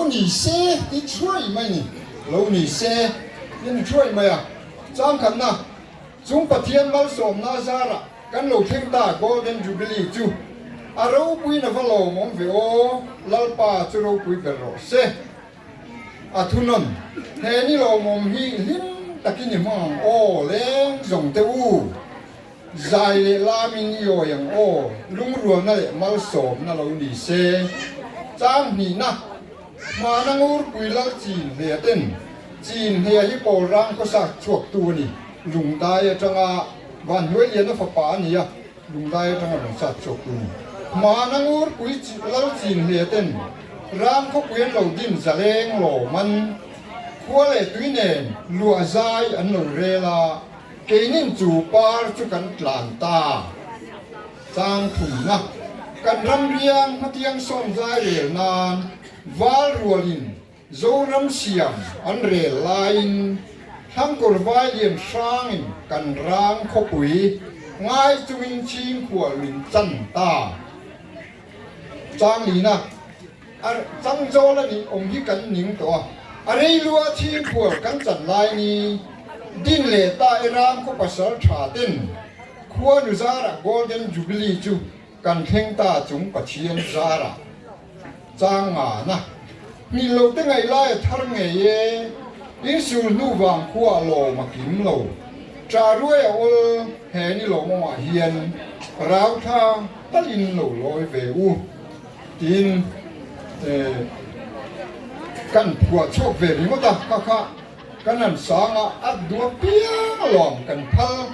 lâu nise thì chui mày nè lâu nise nên chui mày à trang khẩn na chúng bắt thiam mal som na zara kan lo theng ta golden jubilee chu aro pui na valo mom ve o lalpa chu ro pui ber ro se athunon he ni lawmawm hi hlim takin hmang o leng zong te u zai le lamin yo yang o lung ruam na le mal som na lo ni se chang ni na ma nang ur pui lal chin le ten chin he hi Pawlrang ko sa chuak tu ni lung dai atanga van huai lian na fa pa ni ya lung dai atanga lung sa chuak tu ni ma nang ur pui lal chin le ten ram ko puyen lo din zaleng lo man khua le tui nen lua zai an lo re la keinin chu par chu kan tlan ta chang thum na kan ram riang hatiang som zai re nan wal rualin zoram siam an re laiin hang kor vai lian hrang kan rang kho pui ngai chungin ching khua lin chan ta chang li na Changzawla ni ông hi kan ning to a rei lua thing khua kan chan lai ni din le ta eram ko pasal tha tin khua nu zara golden jubilee chu kan theng ta chung pathian zara chang ma na mi lo te ngai lai thar nge ye in sul nu wang khua lo ma kim lo tra ruai ol he ni lo ma hian rau tha talin lo loi ve u tin kan phua chok về đi ta kha kha kan an sanga at dua pia lom kan phal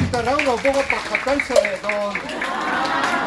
แต่แล้วเราก็ปักขัดกันเสร็จโดน